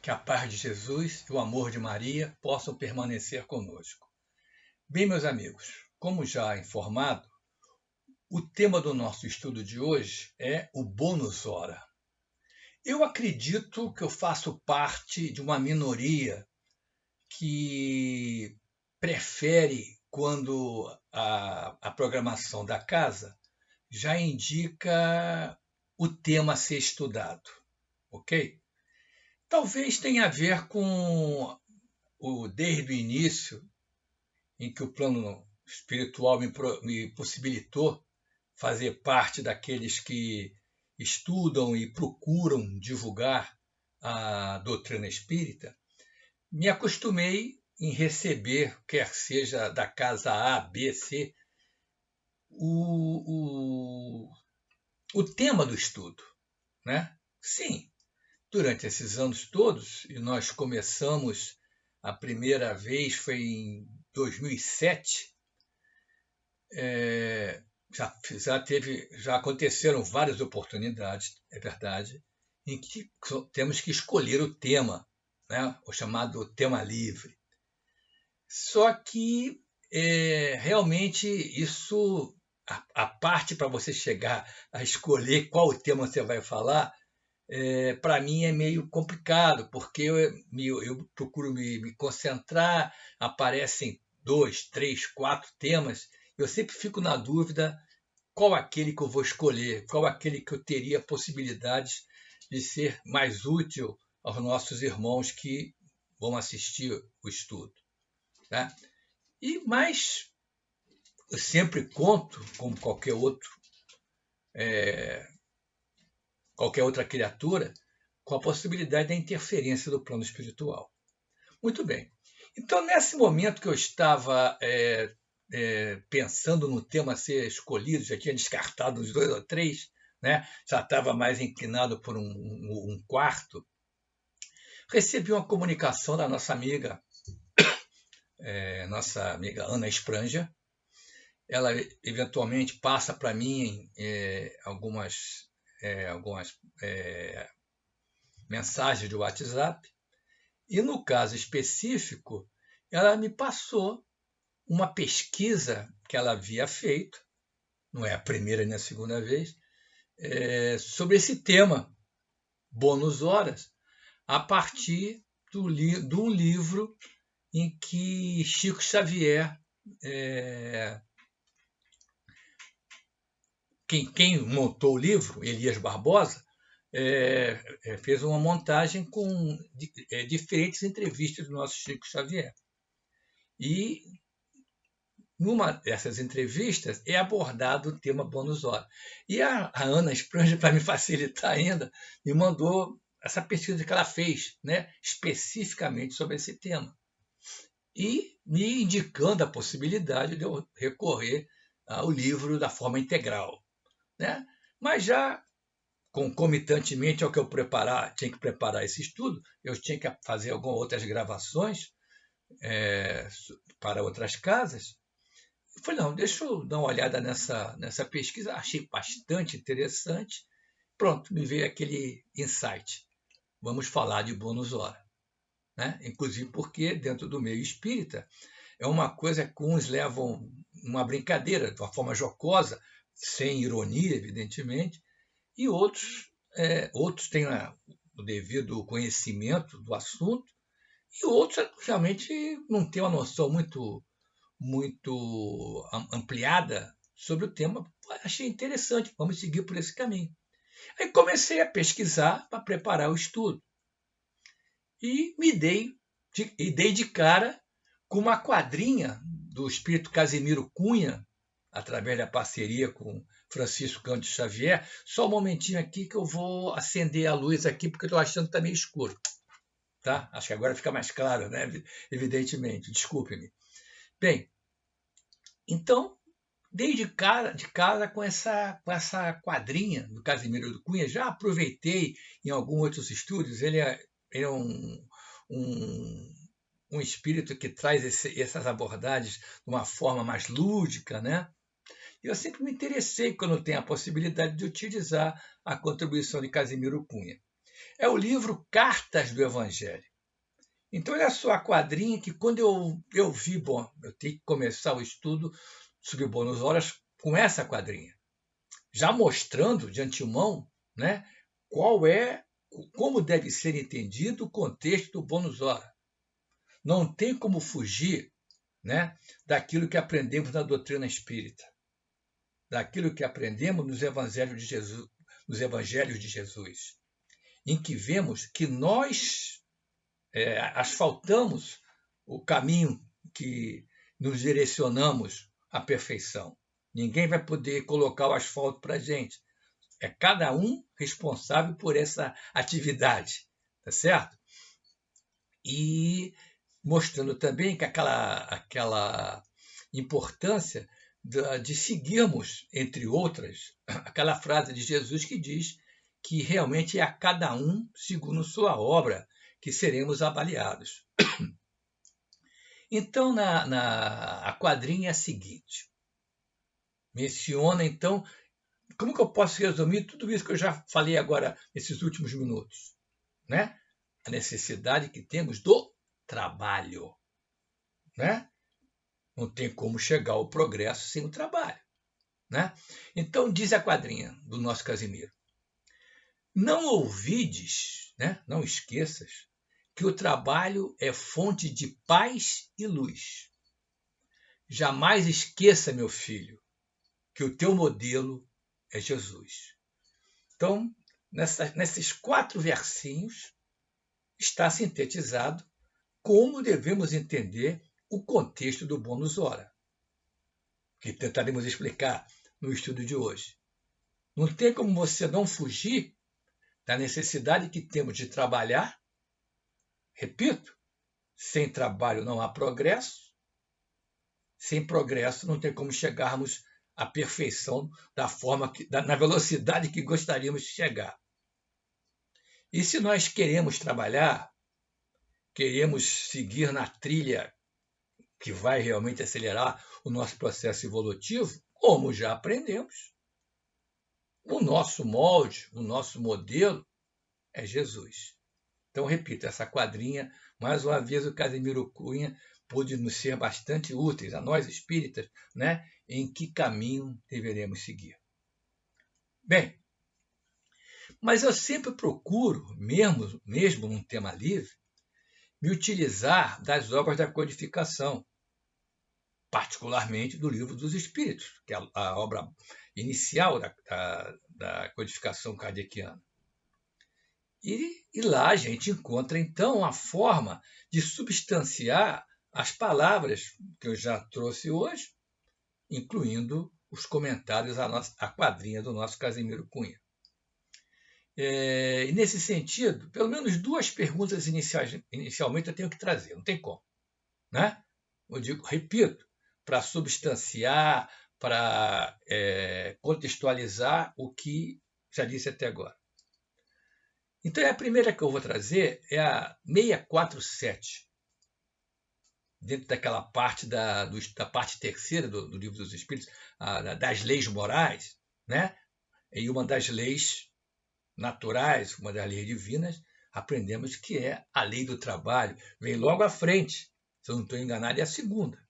Que a paz de Jesus e o amor de Maria possam permanecer conosco. Bem, meus amigos, como já informado, o tema do nosso estudo de hoje é o bônus hora. Eu acredito que eu faço parte de uma minoria que prefere quando a programação da casa já indica o tema a ser estudado, ok? Talvez tenha a ver com desde o início, em que o plano espiritual me possibilitou fazer parte daqueles que estudam e procuram divulgar a doutrina espírita, me acostumei em receber, quer seja da casa A, B, C, o, o, o tema do estudo. Né? Sim, durante esses anos todos, e nós começamos, a primeira vez foi em 2007, já aconteceram várias oportunidades, é verdade, em que temos que escolher o tema, né? O chamado tema livre. Só que realmente isso, a parte para você chegar a escolher qual tema você vai falar, para mim é meio complicado, porque eu procuro me concentrar, aparecem 2, 3, 4 temas, eu sempre fico na dúvida qual aquele que eu vou escolher, qual aquele que eu teria possibilidades de ser mais útil aos nossos irmãos que vão assistir o estudo. Tá? Mas eu sempre conto, como qualquer outra criatura, com a possibilidade da interferência do plano espiritual. Muito bem. Então, nesse momento que eu estava pensando no tema a ser escolhido, já tinha descartado uns 2 ou 3, né? Já estava mais inclinado por um quarto, recebi uma comunicação da nossa amiga Ana Espranja. Ela eventualmente passa para mim algumas mensagens de WhatsApp, e no caso específico, ela me passou uma pesquisa que ela havia feito, não é a primeira nem a segunda vez, sobre esse tema, bônus horas, a partir de um livro em que Chico Xavier, quem montou o livro, Elias Barbosa, fez uma montagem com diferentes entrevistas do nosso Chico Xavier. E numa dessas entrevistas é abordado o tema bônus hora. E a Ana Espranja, para me facilitar ainda, me mandou essa pesquisa que ela fez, né, especificamente sobre esse tema. E me indicando a possibilidade de eu recorrer ao livro da forma integral. Né? Mas já concomitantemente ao que eu tinha que preparar esse estudo, eu tinha que fazer algumas outras gravações para outras casas. Eu falei, não, deixa eu dar uma olhada nessa pesquisa, achei bastante interessante. Pronto, me veio aquele insight. Vamos falar de bônus hora. Né? Inclusive porque dentro do meio espírita é uma coisa que uns levam uma brincadeira, de uma forma jocosa, sem ironia, evidentemente, e outros têm o devido conhecimento do assunto, e outros realmente não têm uma noção muito ampliada sobre o tema. Achei interessante, vamos seguir por esse caminho. Aí comecei a pesquisar para preparar o estudo. E dei de cara com uma quadrinha do espírito Casimiro Cunha, através da parceria com Francisco Cândido Xavier. Só um momentinho aqui que eu vou acender a luz aqui, porque eu estou achando que está meio escuro. Tá? Acho que agora fica mais claro, né? Evidentemente. Desculpe-me. Bem, então, dei de cara com essa quadrinha do Casimiro do Cunha. Já aproveitei em alguns outros estudos. Ele é um espírito que traz essas abordagens de uma forma mais lúdica, né? E eu sempre me interessei quando tem a possibilidade de utilizar a contribuição de Casimiro Cunha. É o livro Cartas do Evangelho. Então, olha só a quadrinha que quando eu vi, bom, eu tenho que começar o estudo sobre bônus horas com essa quadrinha, já mostrando de antemão, né, como deve ser entendido o contexto do bônus hora. Não tem como fugir, né, daquilo que aprendemos na doutrina espírita, daquilo que aprendemos nos evangelhos de Jesus, em que vemos que nós asfaltamos o caminho que nos direcionamos à perfeição. Ninguém vai poder colocar o asfalto para a gente. É cada um responsável por essa atividade, tá certo? E mostrando também que aquela importância de seguirmos, entre outras, aquela frase de Jesus que diz que realmente é a cada um, segundo sua obra, que seremos avaliados. Então, a quadrinha é a seguinte. Menciona, então, como que eu posso resumir tudo isso que eu já falei agora nesses últimos minutos? Né? A necessidade que temos do trabalho. Né? Não tem como chegar ao progresso sem o trabalho. Né? Então, diz a quadrinha do nosso Casimiro. Não ouvides, né? Não esqueças, que o trabalho é fonte de paz e luz. Jamais esqueça, meu filho, que o teu modelo é Jesus. Então, nesses 4 versinhos, está sintetizado como devemos entender o contexto do bônus hora, que tentaremos explicar no estudo de hoje. Não tem como você não fugir da necessidade que temos de trabalhar. Repito, sem trabalho não há progresso. Sem progresso não tem como chegarmos à perfeição na velocidade que gostaríamos de chegar. E se nós queremos trabalhar, queremos seguir na trilha que vai realmente acelerar o nosso processo evolutivo, como já aprendemos, o nosso molde, o nosso modelo é Jesus. Então, repito, essa quadrinha, mais uma vez, o Casimiro Cunha pôde nos ser bastante úteis, a nós espíritas, né, em que caminho deveremos seguir. Bem, mas eu sempre procuro, mesmo num tema livre, me utilizar das obras da codificação, particularmente do Livro dos Espíritos, que é a obra inicial da codificação kardeciana. E lá a gente encontra, então, a forma de substanciar as palavras que eu já trouxe hoje, incluindo os comentários à quadrinha do nosso Casimiro Cunha. E nesse sentido, pelo menos 2 perguntas inicialmente eu tenho que trazer, não tem como. Né? Repito, para substanciar, para contextualizar o que já disse até agora. Então, a primeira que eu vou trazer é a 647, dentro daquela parte da parte terceira do Livro dos Espíritos, das leis morais, né? E uma das leis naturais, uma das leis divinas, aprendemos que é a lei do trabalho. Vem logo à frente, se eu não estou enganado, é a segunda.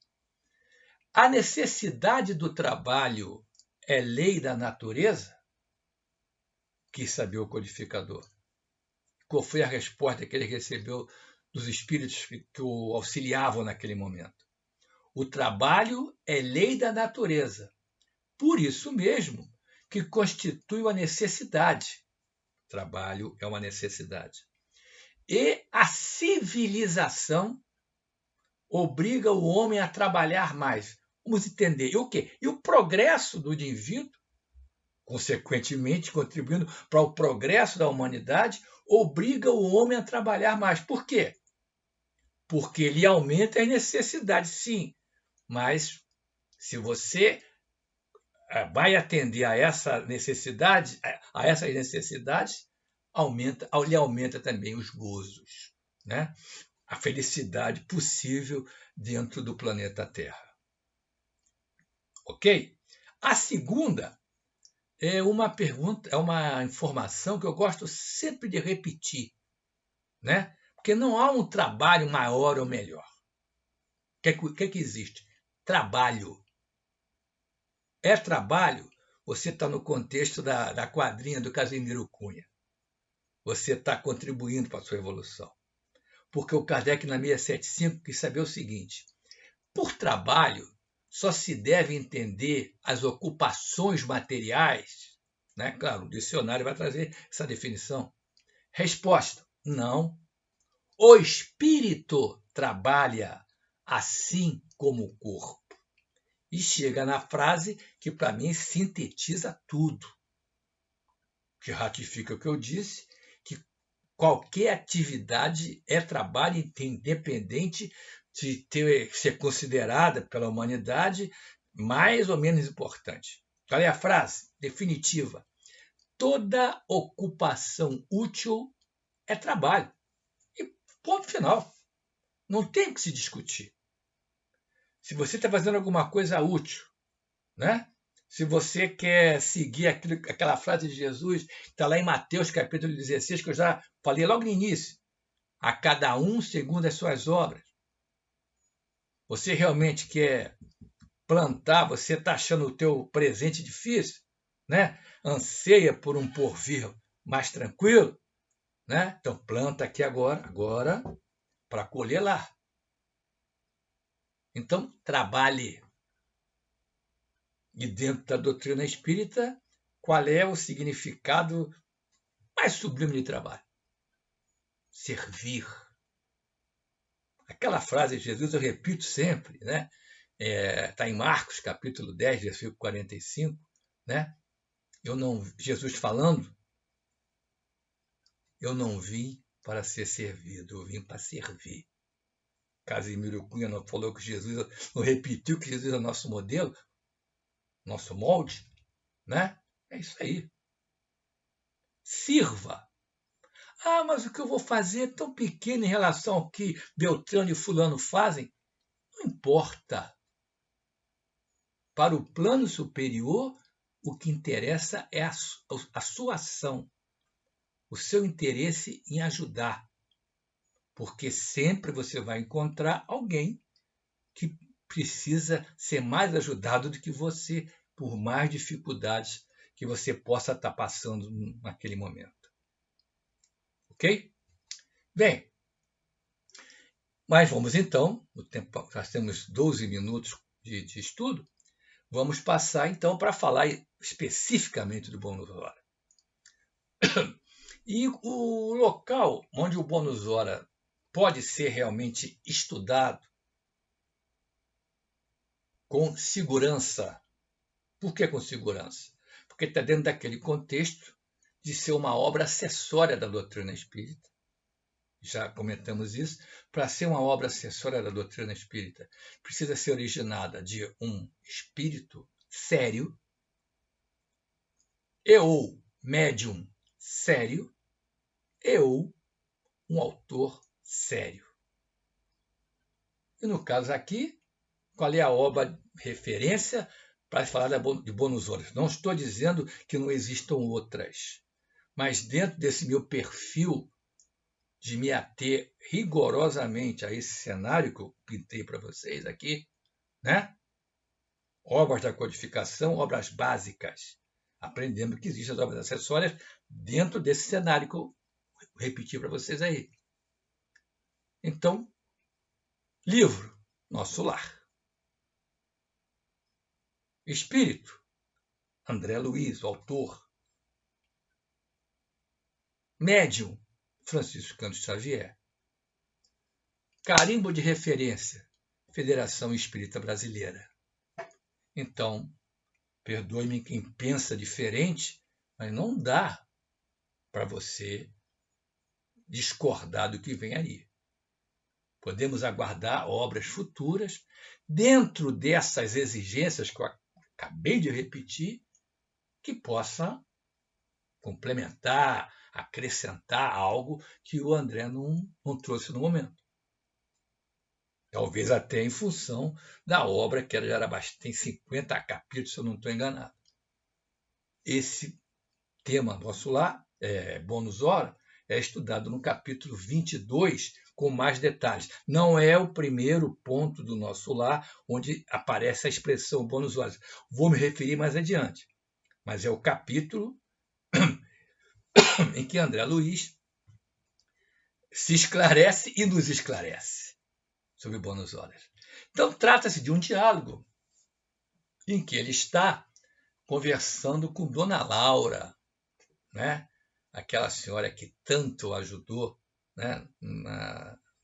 A necessidade do trabalho é lei da natureza? Quis saber o codificador. Qual foi a resposta que ele recebeu dos espíritos que o auxiliavam naquele momento? O trabalho é lei da natureza. Por isso mesmo que constitui uma necessidade. O trabalho é uma necessidade. E a civilização obriga o homem a trabalhar mais. Vamos entender. E o quê? E o progresso do indivíduo, consequentemente contribuindo para o progresso da humanidade, obriga o homem a trabalhar mais. Por quê? Porque ele aumenta as necessidades, sim. Mas se você vai atender a essas necessidades, lhe aumenta também os gozos, né? A felicidade possível dentro do planeta Terra. Ok? A segunda é uma pergunta, é uma informação que eu gosto sempre de repetir, né? Porque não há um trabalho maior ou melhor. O que é que existe? Trabalho. É trabalho, você está no contexto da quadrinha do Casimiro Cunha. Você está contribuindo para a sua evolução. Porque o Kardec, na 675, quis saber o seguinte: por trabalho, só se deve entender as ocupações materiais, né? Claro, o dicionário vai trazer essa definição. Resposta: não. O espírito trabalha assim como o corpo. E chega na frase que, para mim, sintetiza tudo. Que ratifica o que eu disse, que qualquer atividade é trabalho independente de ser considerada pela humanidade mais ou menos importante. Qual é a frase definitiva? Toda ocupação útil é trabalho. E ponto final. Não tem o que se discutir. Se você está fazendo alguma coisa útil, né? Se você quer seguir aquela frase de Jesus, que está lá em Mateus capítulo 16, que eu já falei logo no início, a cada um segundo as suas obras. Você realmente quer plantar, você está achando o teu presente difícil, né? Anseia por um porvir mais tranquilo, né? Então planta aqui agora para colher lá. Então trabalhe. E dentro da doutrina espírita, qual é o significado mais sublime de trabalho? Servir. Aquela frase de Jesus eu repito sempre, né? Está em Marcos, capítulo 10, versículo 45, né? Jesus falando, eu não vim para ser servido, eu vim para servir. Casimiro Cunha não falou que Jesus, não repetiu que Jesus é o nosso modelo, nosso molde, né? É isso aí. Sirva. Ah, mas o que eu vou fazer é tão pequeno em relação ao que Beltrano e Fulano fazem? Não importa. Para o plano superior, o que interessa é a sua ação, o seu interesse em ajudar. Porque sempre você vai encontrar alguém que precisa ser mais ajudado do que você, por mais dificuldades que você possa estar passando naquele momento. Ok? Bem, mas vamos então, no tempo, nós temos 12 minutos de estudo, vamos passar então para falar especificamente do bônus hora. E o local onde o bônus hora pode ser realmente estudado com segurança. Por que com segurança? Porque está dentro daquele contexto de ser uma obra acessória da doutrina espírita. Já comentamos isso. Para ser uma obra acessória da doutrina espírita, precisa ser originada de um espírito sério ou médium sério ou um autor sério. E no caso aqui, qual é a obra referência para falar de bônus horas? Não estou dizendo que não existam outras, mas dentro desse meu perfil de me ater rigorosamente a esse cenário que eu pintei para vocês aqui, né? Obras da codificação, obras básicas, aprendendo que existem as obras acessórias dentro desse cenário que eu repeti para vocês aí. Então, livro, Nosso Lar. Espírito, André Luiz, o autor. Médium, Francisco Cândido Xavier. Carimbo de referência, Federação Espírita Brasileira. Então, perdoe-me quem pensa diferente, mas não dá para você discordar do que vem aí. Podemos aguardar obras futuras dentro dessas exigências que eu acabei de repetir, que possa complementar, acrescentar algo que o André não trouxe no momento. Talvez até em função da obra, que já era bastante, tem 50 capítulos, se eu não estou enganado. esse tema nosso lar, bônus hora, é estudado no capítulo 22 com mais detalhes. Não é o primeiro ponto do nosso lar onde aparece a expressão bônus horas. Vou me referir mais adiante, mas é o capítulo em que André Luiz se esclarece e nos esclarece sobre bônus horas. Então, trata-se de um diálogo em que ele está conversando com Dona Laura, né? Aquela senhora que tanto ajudou, né?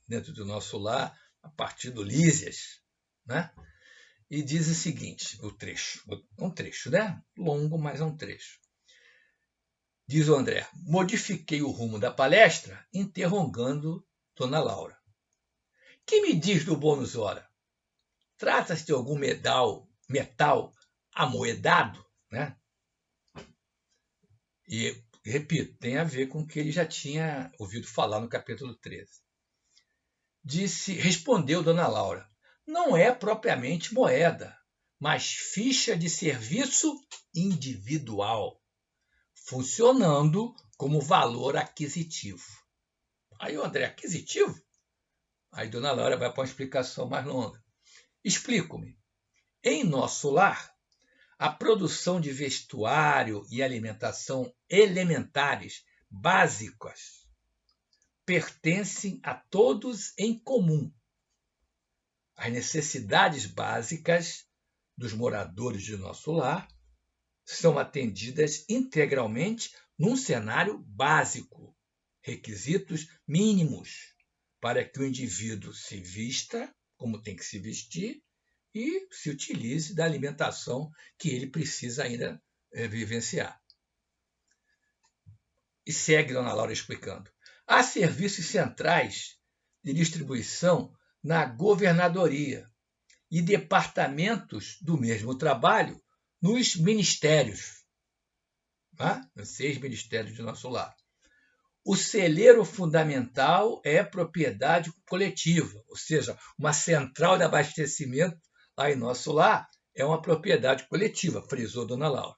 Dentro do nosso lar, a partir do Lísias, né? E diz o seguinte, o trecho, um trecho, né? Longo, mas é um trecho. Diz o André, modifiquei o rumo da palestra interrogando Dona Laura. Que me diz do bônus hora? Trata-se de algum metal amoedado, né? E, repito, tem a ver com o que ele já tinha ouvido falar no capítulo 13. Respondeu Dona Laura, não é propriamente moeda, mas ficha de serviço individual, funcionando como valor aquisitivo. Aí o André, aquisitivo? Aí Dona Laura vai para uma explicação mais longa. Explico-me. Em nosso lar, a produção de vestuário e alimentação elementares, básicas, pertencem a todos em comum. As necessidades básicas dos moradores de nosso lar são atendidas integralmente num cenário básico, requisitos mínimos para que o indivíduo se vista como tem que se vestir e se utilize da alimentação que ele precisa ainda vivenciar. E segue Dona Laura explicando. Há serviços centrais de distribuição na governadoria e departamentos do mesmo trabalho nos ministérios, tá? Nos 6 ministérios de nosso lar. O celeiro fundamental é propriedade coletiva, ou seja, uma central de abastecimento lá em nosso lar é uma propriedade coletiva, frisou Dona Laura.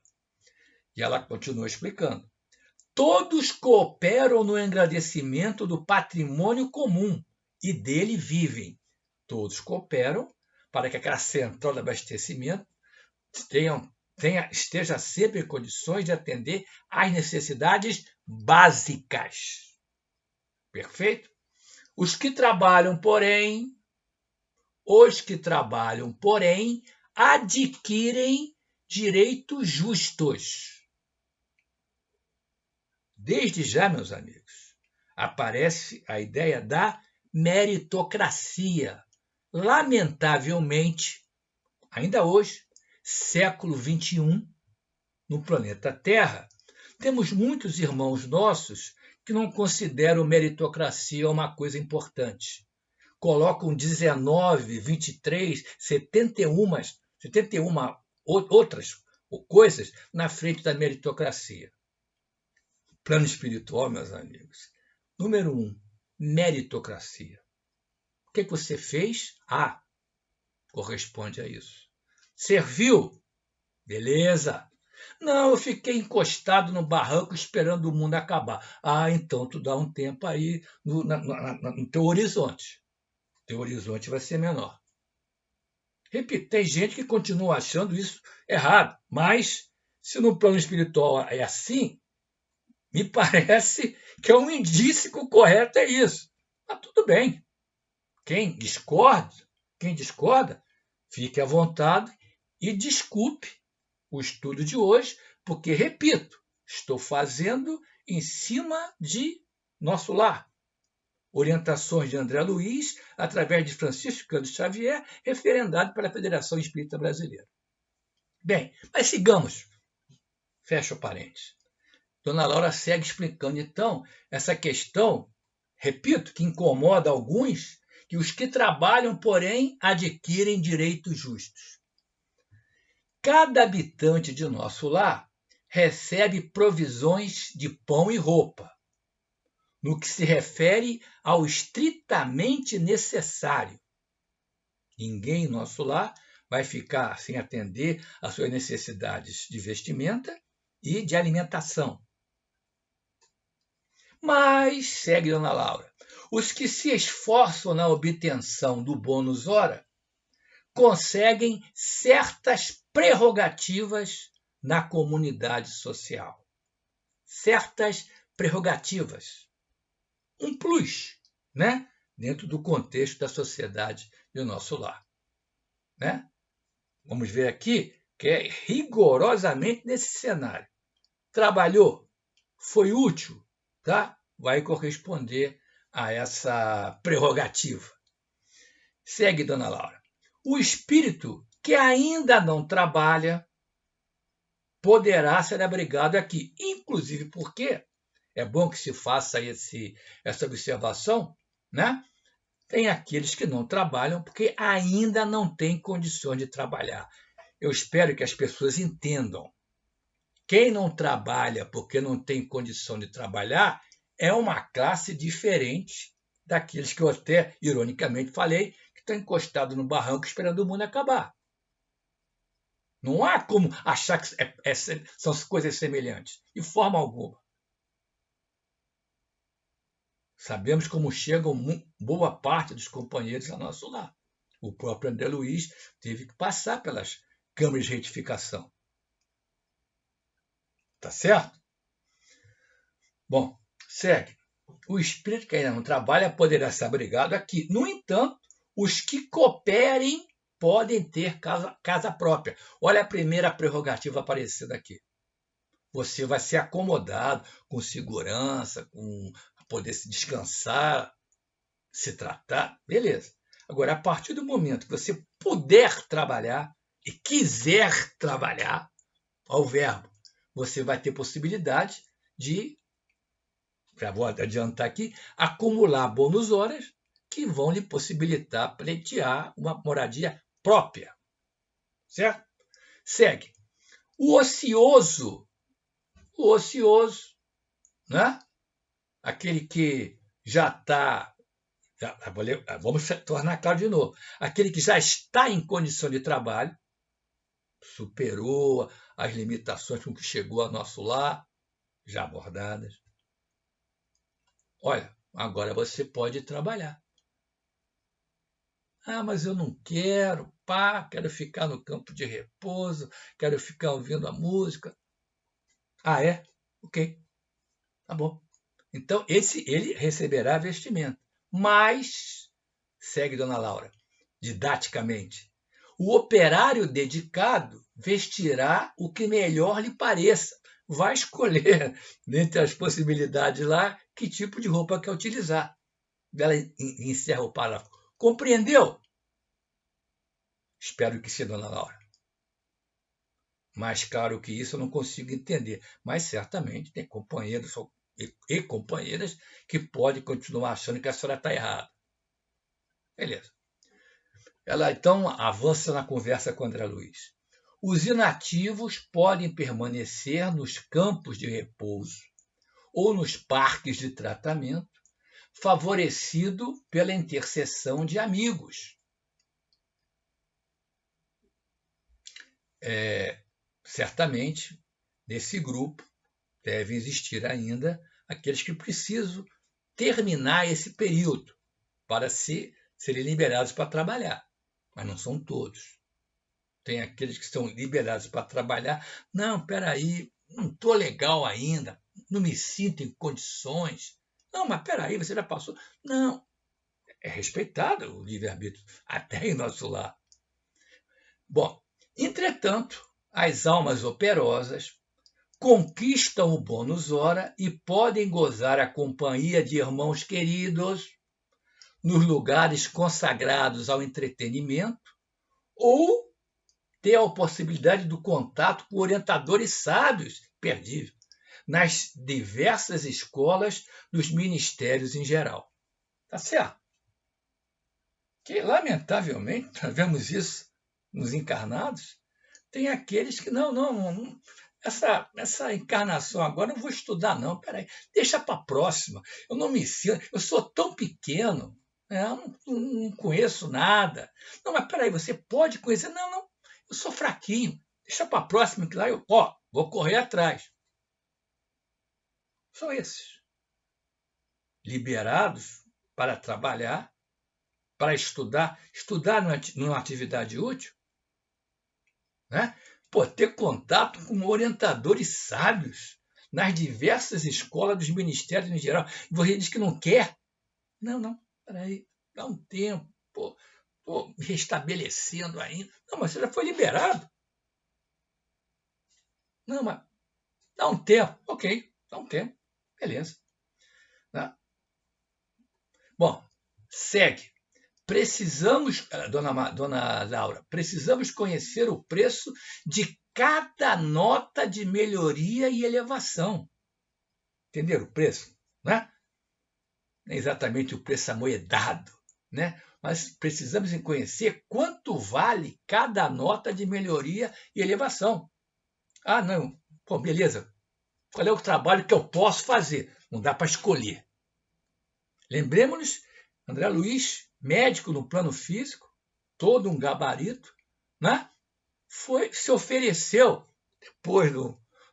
E ela continua explicando. Todos cooperam no engrandecimento do patrimônio comum e dele vivem. Todos cooperam para que aquela central de abastecimento esteja sempre em condições de atender às necessidades básicas. Perfeito? Os que trabalham, porém, adquirem direitos justos. Desde já, meus amigos, aparece a ideia da meritocracia. Lamentavelmente, ainda hoje, século XXI, no planeta Terra, temos muitos irmãos nossos que não consideram meritocracia uma coisa importante. Colocam 19, 23, 71 outras coisas na frente da meritocracia. Plano espiritual, meus amigos. Número 1, meritocracia. O que você fez? Corresponde a isso. Serviu? Beleza. Não, eu fiquei encostado no barranco esperando o mundo acabar. Então tu dá um tempo aí no teu horizonte. Teu horizonte vai ser menor. Repito, tem gente que continua achando isso errado, mas se no plano espiritual é assim, me parece que é um indício que o correto é isso. Mas tudo bem. Quem discorda, fique à vontade e desculpe o estudo de hoje, porque, repito, estou fazendo em cima de nosso lar. Orientações de André Luiz, através de Francisco Cândido Xavier, referendado pela Federação Espírita Brasileira. Bem, mas sigamos. Fecha o parênteses. Dona Laura segue explicando, então, essa questão, repito, que incomoda alguns, que os que trabalham, porém, adquirem direitos justos. Cada habitante de nosso lar recebe provisões de pão e roupa, no que se refere ao estritamente necessário. Ninguém em nosso lar vai ficar sem atender às suas necessidades de vestimenta e de alimentação. Mas, segue Dona Laura, os que se esforçam na obtenção do bônus hora conseguem certas prerrogativas na comunidade social. Certas prerrogativas. Um plus, né? Dentro do contexto da sociedade e do nosso lar. Né? Vamos ver aqui que é rigorosamente nesse cenário. Trabalhou, foi útil, tá? Vai corresponder a essa prerrogativa. Segue, Dona Laura. O espírito que ainda não trabalha poderá ser abrigado aqui, inclusive porque é bom que se faça essa observação, né? Tem aqueles que não trabalham porque ainda não têm condições de trabalhar. Eu espero que as pessoas entendam. Quem não trabalha porque não tem condição de trabalhar é uma classe diferente daqueles que eu até, ironicamente, falei, que estão encostados no barranco esperando o mundo acabar. Não há como achar que são coisas semelhantes, de forma alguma. Sabemos como chegam boa parte dos companheiros ao nosso lar. O próprio André Luiz teve que passar pelas câmaras de retificação. Tá certo? Bom, segue. O espírito que ainda não trabalha poderá ser abrigado aqui. No entanto, os que cooperem podem ter casa própria. Olha a primeira prerrogativa aparecendo aqui. Você vai ser acomodado com segurança, com poder se descansar, se tratar, beleza. Agora, a partir do momento que você puder trabalhar e quiser trabalhar, ao verbo, você vai ter possibilidade de, já vou adiantar aqui, acumular bônus horas que vão lhe possibilitar pleitear uma moradia própria. Certo? Segue. O ocioso, né? Aquele que já está, vamos tornar claro de novo, aquele que já está em condição de trabalho, superou as limitações com que chegou ao nosso lar, já abordadas. Olha, agora você pode trabalhar. Ah, mas eu não quero, quero ficar no campo de repouso, quero ficar ouvindo a música. Ah, é? Ok, tá bom. Então, ele receberá vestimenta. Mas, segue Dona Laura, didaticamente, o operário dedicado vestirá o que melhor lhe pareça. Vai escolher, dentre as possibilidades lá, que tipo de roupa quer utilizar. Ela encerra o parágrafo. Compreendeu? Espero que sim, Dona Laura. Mais claro que isso eu não consigo entender, mas certamente tem companheiros e companheiras que podem continuar achando que a senhora está errada. Beleza. Ela então avança na conversa com André Luiz. Os inativos podem permanecer nos campos de repouso ou nos parques de tratamento, favorecido pela intercessão de amigos. Certamente, nesse grupo, devem existir ainda aqueles que precisam terminar esse período para serem liberados para trabalhar. Mas não são todos. Tem aqueles que são liberados para trabalhar. Não, peraí, não estou legal ainda, não me sinto em condições. Não, mas peraí, você já passou. Não, é respeitado o livre-arbítrio, até em nosso lar. Bom, entretanto, as almas operosas conquistam o bônus hora e podem gozar a companhia de irmãos queridos nos lugares consagrados ao entretenimento ou ter a possibilidade do contato com orientadores sábios, perdível, nas diversas escolas dos ministérios em geral. Tá certo? Que, lamentavelmente, nós vemos isso nos encarnados, tem aqueles que não essa encarnação agora eu não vou estudar, não. Peraí, deixa para a próxima. Eu não me sinto, eu sou tão pequeno, né? Eu não conheço nada. Não, mas peraí, você pode conhecer? Não, eu sou fraquinho. Deixa para a próxima, que lá eu vou correr atrás. são esses. Liberados para trabalhar, para estudar. Estudar numa atividade útil, né? Pô, ter contato com orientadores sábios nas diversas escolas dos ministérios em geral. Você diz que não quer? Não, peraí, dá um tempo, pô, estou me restabelecendo ainda. Não, mas você já foi liberado. Não, mas dá um tempo. Ok, dá um tempo. Beleza. Né? Bom, segue. Precisamos, dona Laura, precisamos conhecer o preço de cada nota de melhoria e elevação. Entenderam o preço? Né? Não é exatamente o preço amoedado, né? Mas precisamos conhecer quanto vale cada nota de melhoria e elevação. Ah, não, pô, beleza. Qual é o trabalho que eu posso fazer? Não dá para escolher. Lembremos-nos, André Luiz, médico no plano físico, todo um gabarito, né? Se ofereceu, depois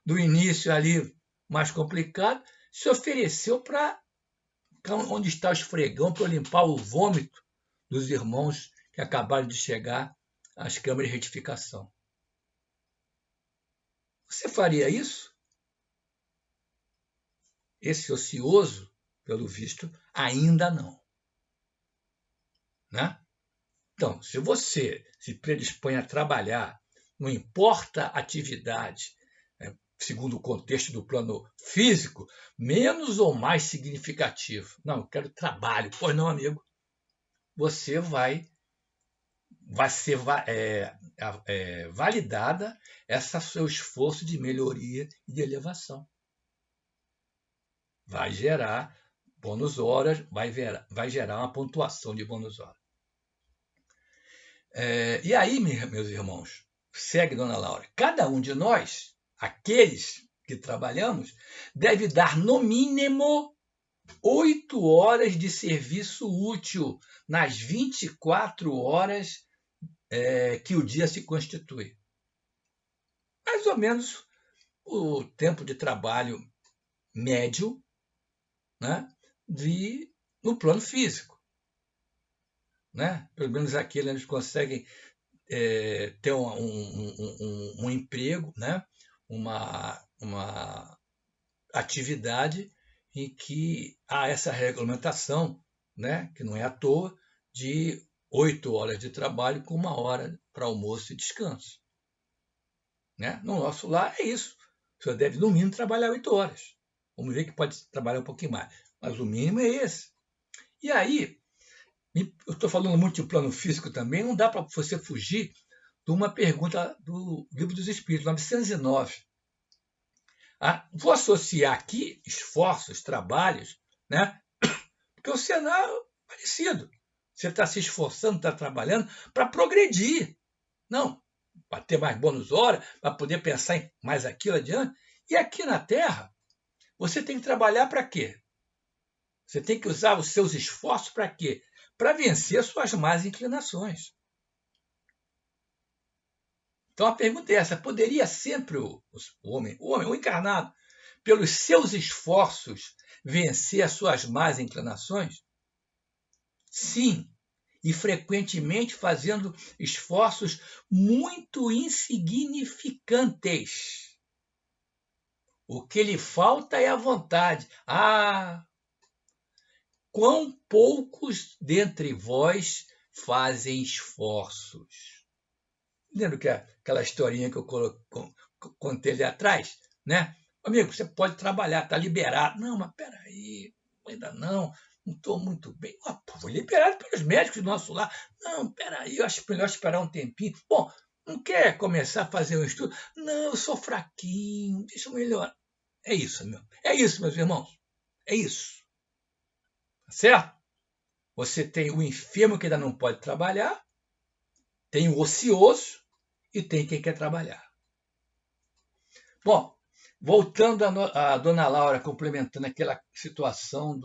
do início ali mais complicado, se ofereceu para onde está o esfregão para limpar o vômito dos irmãos que acabaram de chegar às câmaras de retificação. Você faria isso? Esse ocioso, pelo visto, ainda não. Né? Então, se você se predispõe a trabalhar, não importa a atividade, segundo o contexto do plano físico, menos ou mais significativo. Não, eu quero trabalho. Pois não, amigo. Você vai ser validada esse seu esforço de melhoria e de elevação. Vai gerar bônus horas, vai gerar uma pontuação de bônus horas. E aí, meus irmãos, segue dona Laura, cada um de nós, aqueles que trabalhamos, deve dar no mínimo 8 horas de serviço útil nas 24 horas que o dia se constitui. Mais ou menos o tempo de trabalho médio, né, no plano físico. Né? Pelo menos aqui eles conseguem ter um emprego, né? uma atividade em que há essa regulamentação, né? Que não é à toa, de 8 horas de trabalho com 1 hora para almoço e descanso. Né? No nosso lar é isso. O senhor deve, no mínimo, trabalhar 8 horas. Vamos ver que pode trabalhar um pouquinho mais. Mas o mínimo é esse. E aí, eu estou falando muito de plano físico também, não dá para você fugir de uma pergunta do Livro dos Espíritos, 909. Vou associar aqui esforços, trabalhos, né? Porque o cenário é parecido. Você está se esforçando, está trabalhando para progredir. Não, para ter mais bônus horas, para poder pensar em mais aquilo adiante. E aqui na Terra, você tem que trabalhar para quê? Você tem que usar os seus esforços para quê? Para vencer suas más inclinações. Então a pergunta é essa: poderia sempre o homem, o encarnado, pelos seus esforços, vencer as suas más inclinações? Sim, e frequentemente fazendo esforços muito insignificantes. O que lhe falta é a vontade. Quão poucos dentre vós fazem esforços. Lembra que aquela historinha que eu contei ali atrás? Né? Amigo, você pode trabalhar, está liberado. Não, mas peraí, ainda não estou muito bem. Fui liberado pelos médicos do nosso lar. Não, peraí, eu acho melhor esperar um tempinho. Bom, não quer começar a fazer um estudo? Não, eu sou fraquinho, deixa eu melhorar. É isso, meus irmãos. É isso. Certo? Você tem o enfermo que ainda não pode trabalhar, tem o ocioso e tem quem quer trabalhar. Bom, voltando a dona Laura, complementando aquela situação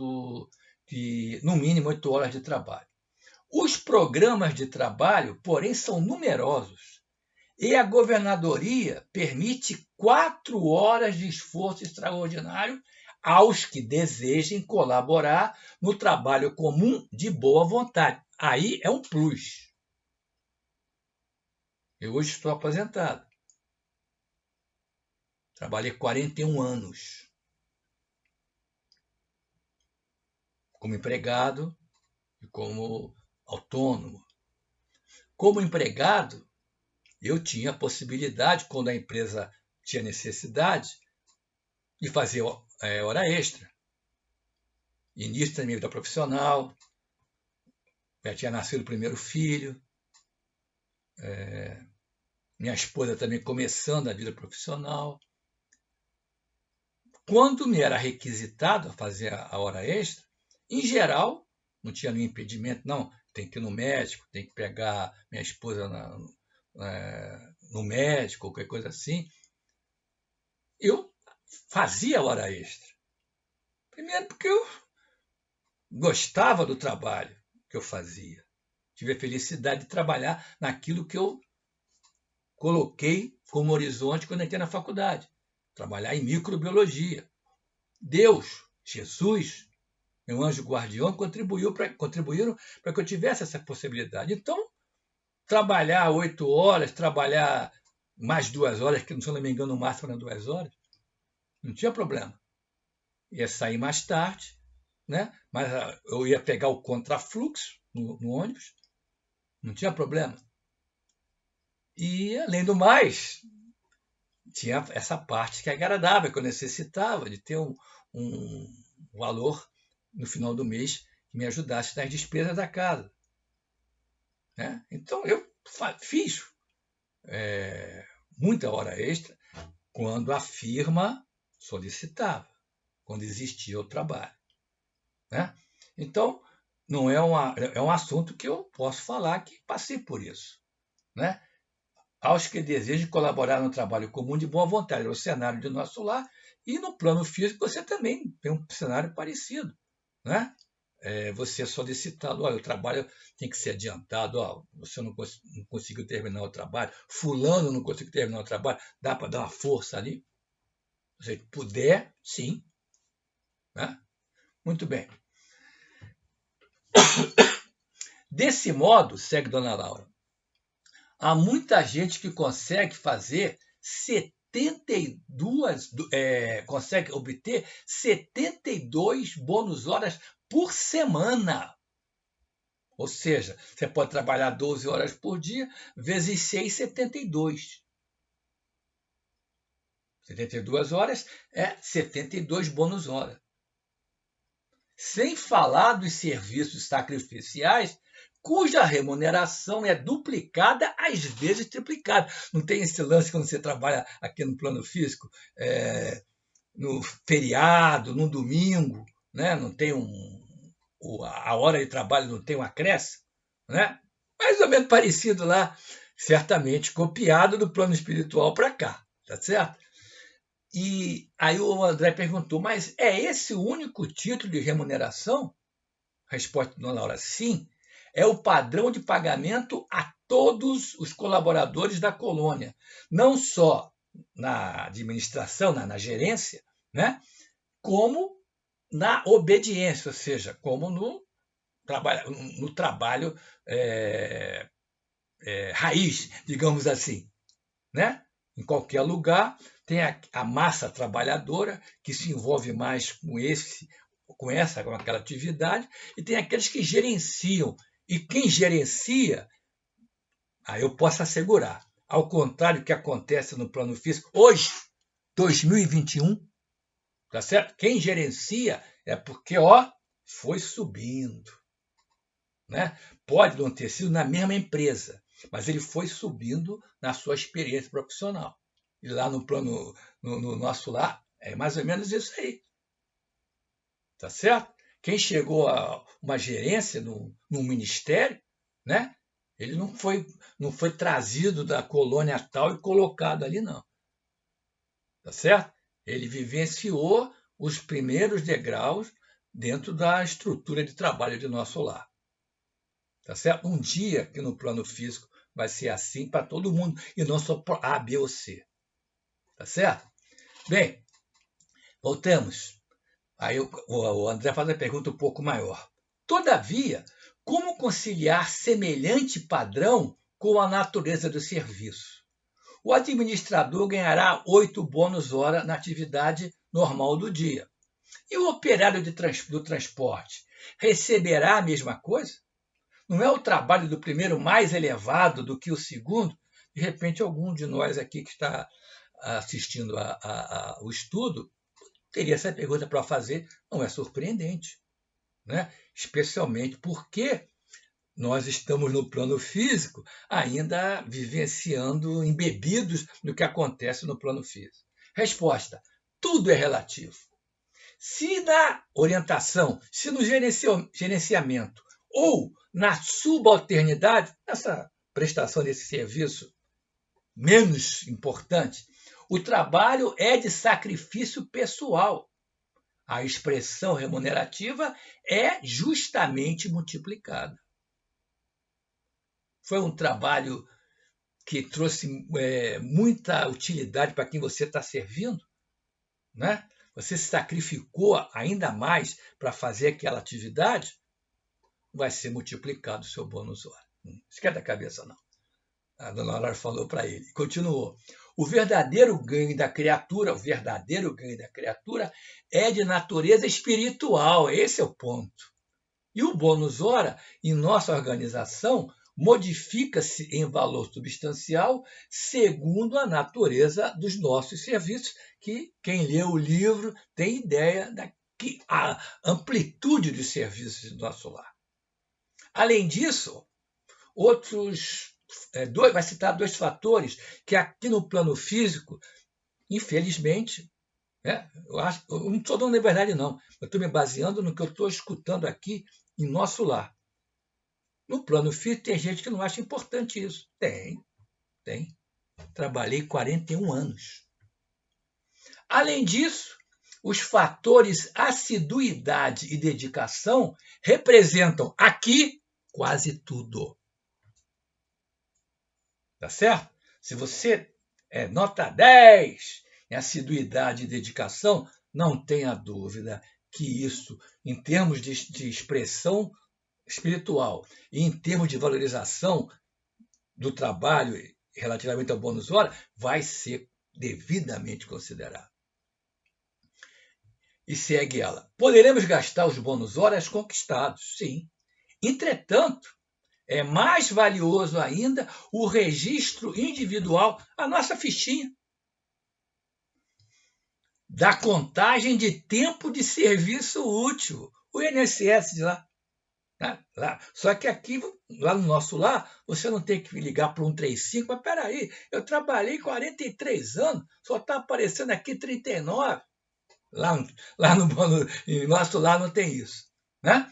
de, no mínimo, 8 horas de trabalho. Os programas de trabalho, porém, são numerosos e a governadoria permite 4 horas de esforço extraordinário aos que desejem colaborar no trabalho comum de boa vontade. Aí é um plus. Eu hoje estou aposentado. Trabalhei 41 anos como empregado e como autônomo. Como empregado, eu tinha a possibilidade, quando a empresa tinha necessidade, de fazer hora extra. Início da minha vida profissional, já tinha nascido o primeiro filho, minha esposa também começando a vida profissional. Quando me era requisitado a fazer a hora extra, em geral, não tinha nenhum impedimento, não, tem que ir no médico, tem que pegar minha esposa no médico, qualquer coisa assim. Eu fazia hora extra. Primeiro porque eu gostava do trabalho que eu fazia. Tive a felicidade de trabalhar naquilo que eu coloquei como horizonte quando entrei na faculdade. Trabalhar em microbiologia. Deus, Jesus, meu anjo guardião, contribuíram para que eu tivesse essa possibilidade. Então, trabalhar 8 horas, trabalhar mais 2 horas, que se não me engano, no máximo eram 2 horas, não tinha problema. Ia sair mais tarde, né? Mas eu ia pegar o contrafluxo no ônibus, não tinha problema. E, além do mais, tinha essa parte que é agradável, que eu necessitava de ter um valor no final do mês que me ajudasse nas despesas da casa. Né? Então, eu fiz muita hora extra quando a firma solicitava, quando existia o trabalho. Né? Então, não é um assunto que eu posso falar que passei por isso. Né? Aos que desejam colaborar no trabalho comum de boa vontade, é o cenário de nosso lar, e no plano físico você também tem um cenário parecido. Né? Você solicitado, o trabalho tem que ser adiantado, você não conseguiu terminar o trabalho, fulano não conseguiu terminar o trabalho, dá para dar uma força ali? Se puder, sim. Né? Muito bem. Desse modo, segue Dona Laura, há muita gente que consegue fazer 72, consegue obter 72 bônus horas por semana. Ou seja, você pode trabalhar 12 horas por dia, vezes 6, 72. 72 horas é 72 bônus horas. Sem falar dos serviços sacrificiais, cuja remuneração é duplicada, às vezes triplicada. Não tem esse lance quando você trabalha aqui no plano físico, no feriado, no domingo, né? Não tem a hora de trabalho não tem um acréscimo, né? Mais ou menos parecido lá, certamente copiado do plano espiritual para cá, tá certo? E aí o André perguntou, mas é esse o único título de remuneração? Resposta de Dona Laura, sim. É o padrão de pagamento a todos os colaboradores da colônia, não só na administração, na gerência, né? Como na obediência, ou seja, como no trabalho raiz, digamos assim. Né? Em qualquer lugar, tem a massa trabalhadora que se envolve mais com aquela atividade, e tem aqueles que gerenciam. E quem gerencia, eu posso assegurar, ao contrário do que acontece no plano físico, hoje, 2021, tá certo? Quem gerencia é porque foi subindo. Né? Pode não ter sido na mesma empresa, mas ele foi subindo na sua experiência profissional. E lá no plano, no nosso lar, é mais ou menos isso aí. Tá certo? Quem chegou a uma gerência num ministério, né? Ele não foi trazido da colônia tal e colocado ali, não. Tá certo? Ele vivenciou os primeiros degraus dentro da estrutura de trabalho de nosso lar. Tá certo? Um dia que no plano físico vai ser assim para todo mundo e não só para A, B ou C. Tá certo? Bem, voltamos. Aí o André faz a pergunta um pouco maior. Todavia, como conciliar semelhante padrão com a natureza do serviço? O administrador ganhará 8 bônus hora na atividade normal do dia. E o operário do transporte receberá a mesma coisa? Não é o trabalho do primeiro mais elevado do que o segundo? De repente, algum de nós aqui que está assistindo ao estudo teria essa pergunta para fazer. Não é surpreendente, né? Especialmente porque nós estamos no plano físico ainda vivenciando, embebidos no que acontece no plano físico. Resposta: tudo é relativo. Se na orientação, se no gerenciamento ou na subalternidade, essa prestação desse serviço menos importante, o trabalho é de sacrifício pessoal. A expressão remunerativa é justamente multiplicada. Foi um trabalho que trouxe muita utilidade para quem você está servindo, né? Você se sacrificou ainda mais para fazer aquela atividade, vai ser multiplicado o seu bônus hora. Não esquenta a cabeça, não. A dona Laura falou para ele. Continuou. O verdadeiro ganho da criatura é de natureza espiritual. Esse é o ponto. E o bônus hora, em nossa organização, modifica-se em valor substancial segundo a natureza dos nossos serviços, que quem lê o livro tem ideia da amplitude dos serviços do nosso lar. Além disso, vai citar 2 fatores que aqui no plano físico, infelizmente, eu não estou dando a verdade, não. Eu estou me baseando no que eu estou escutando aqui em nosso lar. No plano físico, tem gente que não acha importante isso. Tem. Trabalhei 41 anos. Além disso, os fatores assiduidade e dedicação representam aqui quase tudo. Tá certo? Se você é nota 10 em assiduidade e dedicação, não tenha dúvida que isso, em termos de expressão espiritual e em termos de valorização do trabalho relativamente ao bônus hora, vai ser devidamente considerado. E segue ela. Poderemos gastar os bônus horas conquistados, sim. Entretanto, é mais valioso ainda o registro individual, a nossa fichinha, da contagem de tempo de serviço útil, o INSS de lá. Só que aqui, lá no nosso lar, você não tem que ligar para 135, mas peraí, eu trabalhei 43 anos, só está aparecendo aqui 39. Lá no nosso lar não tem isso, né?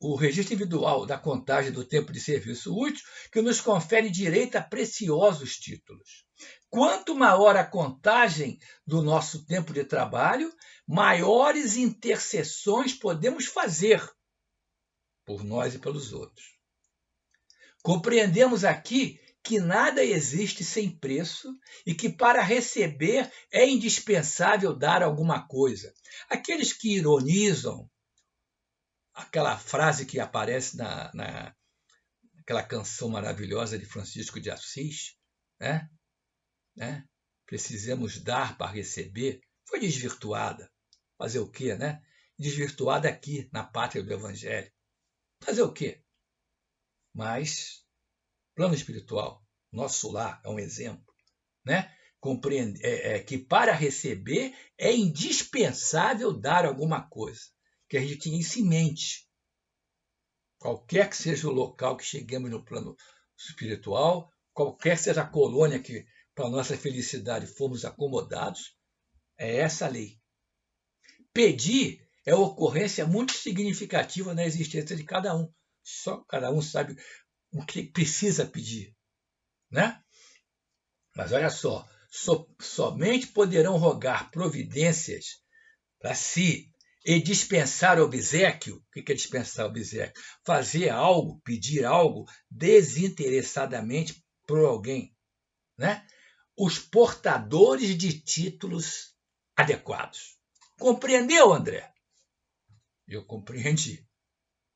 O registro individual da contagem do tempo de serviço útil que nos confere direito a preciosos títulos. Quanto maior a contagem do nosso tempo de trabalho, maiores intercessões podemos fazer por nós e pelos outros. Compreendemos aqui que nada existe sem preço e que para receber é indispensável dar alguma coisa. Aqueles que ironizam aquela frase que aparece naquela canção maravilhosa de Francisco de Assis, né? Precisamos dar para receber, foi desvirtuada. Fazer o quê, né? Desvirtuada aqui, na pátria do Evangelho. Fazer o quê? Mas, plano espiritual, nosso lar é um exemplo, né? Compreende, que para receber é indispensável dar alguma coisa, que a gente tenha isso em mente. Qualquer que seja o local que cheguemos no plano espiritual, qualquer que seja a colônia que, para nossa felicidade, fomos acomodados, é essa a lei. Pedir é uma ocorrência muito significativa na existência de cada um. Só cada um sabe o que precisa pedir, né? Mas olha só, somente poderão rogar providências para si e dispensar obséquio. O que é dispensar obséquio? Fazer algo, pedir algo desinteressadamente por alguém, né? Os portadores de títulos adequados. Compreendeu, André? Eu compreendi.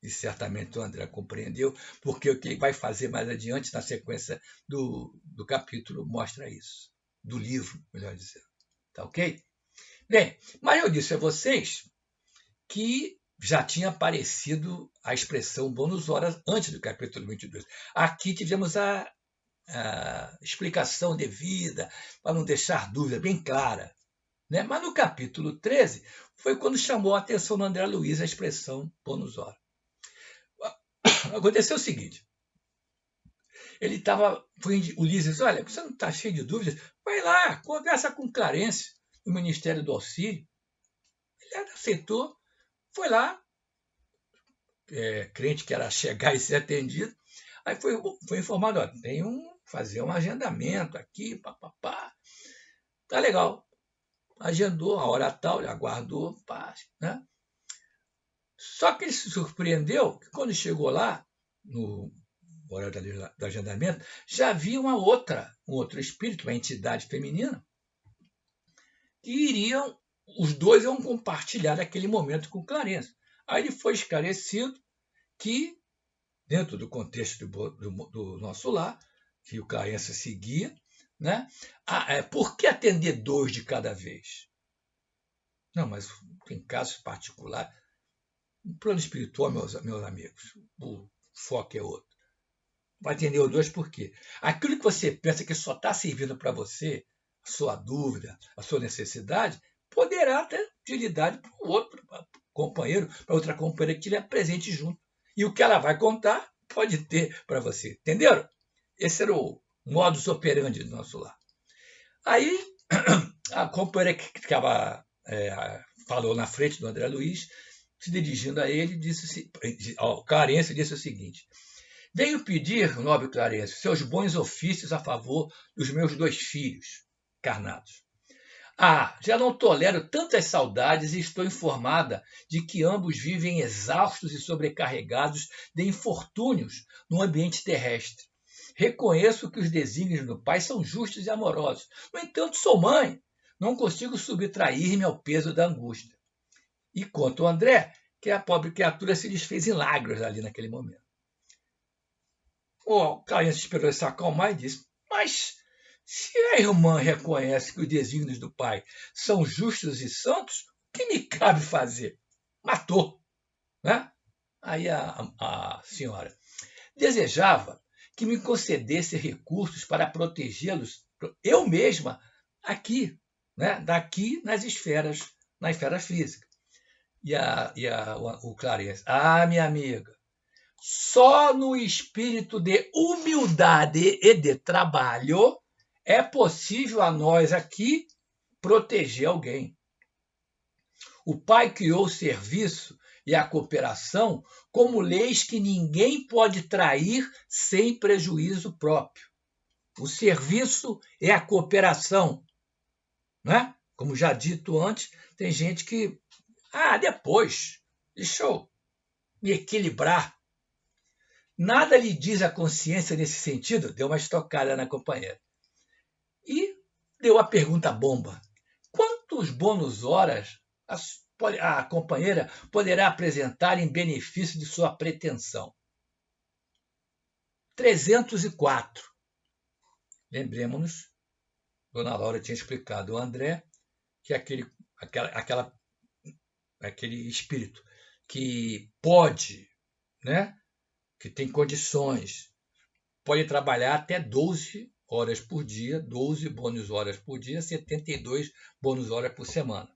E certamente o André compreendeu, porque o que ele vai fazer mais adiante, na sequência do capítulo, mostra isso. Do livro, melhor dizendo. Tá ok? Bem, mas eu disse a vocês que já tinha aparecido a expressão bônus horas antes do capítulo 22. Aqui tivemos a explicação devida, para não deixar dúvida bem clara. Né? Mas no capítulo 13 foi quando chamou a atenção do André Luiz a expressão bônus hora. Aconteceu o seguinte, o Ulisses disse, olha, você não está cheio de dúvidas? Vai lá, conversa com Clarence, do Ministério do Auxílio. Ele aceitou, foi lá, crente que era chegar e ser atendido, aí foi informado, ó, fazer um agendamento aqui, papapá, tá legal. Agendou a hora tal, ele aguardou, né? Só que ele se surpreendeu que quando chegou lá, no horário do agendamento, já havia um outro espírito, uma entidade feminina, que os dois iam compartilhar aquele momento com Clarence. Aí ele foi esclarecido que, dentro do contexto do nosso lar, que o Clarence seguia, né? Por que atender 2 de cada vez? Não, mas tem casos particulares. No plano espiritual, meus amigos, o foco é outro. Vai atender os 2 por quê? Aquilo que você pensa que só está servindo para você, a sua dúvida, a sua necessidade, poderá ter utilidade para o outro companheiro, para outra companheira que estiver presente junto. E o que ela vai contar pode ter para você. Entenderam? Esse era o modus operandi do nosso lar. Aí, a companheira que falou na frente do André Luiz, se dirigindo a ele, Clarence disse o seguinte: venho pedir, nobre Clarence, seus bons ofícios a favor dos meus 2 filhos carnados. Já não tolero tantas saudades e estou informada de que ambos vivem exaustos e sobrecarregados de infortúnios no ambiente terrestre. Reconheço que os desígnios do Pai são justos e amorosos. No entanto, sou mãe. Não consigo subtrair-me ao peso da angústia. E conta o André que a pobre criatura se desfez em lágrimas ali naquele momento. O Clarence esperou se acalmar e disse, mas se a irmã reconhece que os desígnios do Pai são justos e santos, o que me cabe fazer? Matou. Né? Aí a senhora desejava que me concedesse recursos para protegê-los, eu mesma, aqui, né? Daqui na esfera física. O Clarence, minha amiga, só no espírito de humildade e de trabalho é possível a nós aqui proteger alguém. O Pai criou o serviço e a cooperação como leis que ninguém pode trair sem prejuízo próprio. O serviço é a cooperação. Né? Como já dito antes, tem gente que depois, deixa eu me equilibrar. Nada lhe diz a consciência nesse sentido? Deu uma estocada na companheira. E deu a pergunta bomba. Quantos bônus horas a companheira poderá apresentar em benefício de sua pretensão? 304. Lembremos-nos, Dona Laura tinha explicado ao André que aquele espírito que pode, né, que tem condições, pode trabalhar até 12 horas por dia, 12 bônus horas por dia, 72 bônus horas por semana.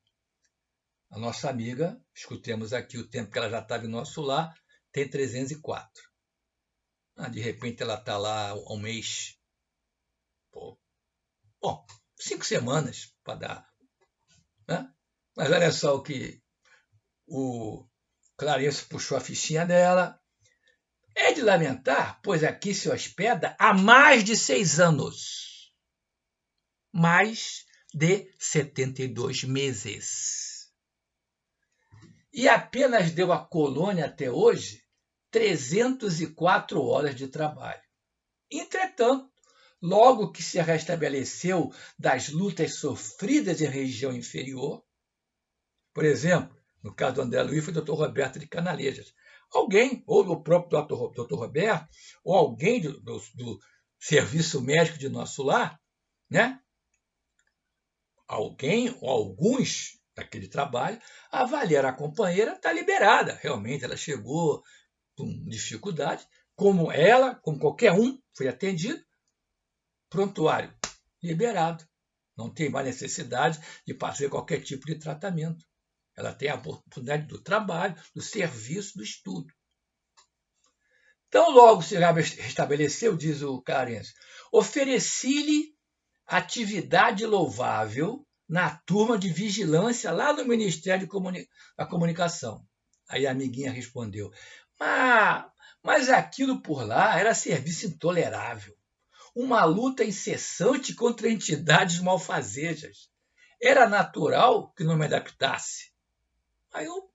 A nossa amiga, escutemos aqui o tempo que ela já estava em nosso lar, tem 304. De repente ela está lá um mês. Bom, 5 semanas para dar. Né? Mas olha só o que o Clarence puxou a fichinha dela. É de lamentar, pois aqui se hospeda há mais de 6 anos. Mais de 72 meses. E apenas deu à colônia até hoje 304 horas de trabalho. Entretanto, logo que se restabeleceu das lutas sofridas em região inferior, Por exemplo, no caso do André Luiz, foi o Dr. Roberto de Canalejas. Alguém, ou o próprio Dr. Roberto, ou alguém do serviço médico de nosso lar, né? Alguém ou alguns daquele trabalho avaliaram a companheira, está liberada. Realmente, ela chegou com dificuldade, como ela, como qualquer um, foi atendido, prontuário liberado. Não tem mais necessidade de fazer qualquer tipo de tratamento. Ela tem a oportunidade do trabalho, do serviço, do estudo. Então, logo se restabeleceu, diz o Clarence, ofereci-lhe atividade louvável na turma de vigilância lá no Ministério da Comunicação. Aí a amiguinha respondeu, mas aquilo por lá era serviço intolerável. Uma luta incessante contra entidades malfazejas. Era natural que não me adaptasse. Aí eu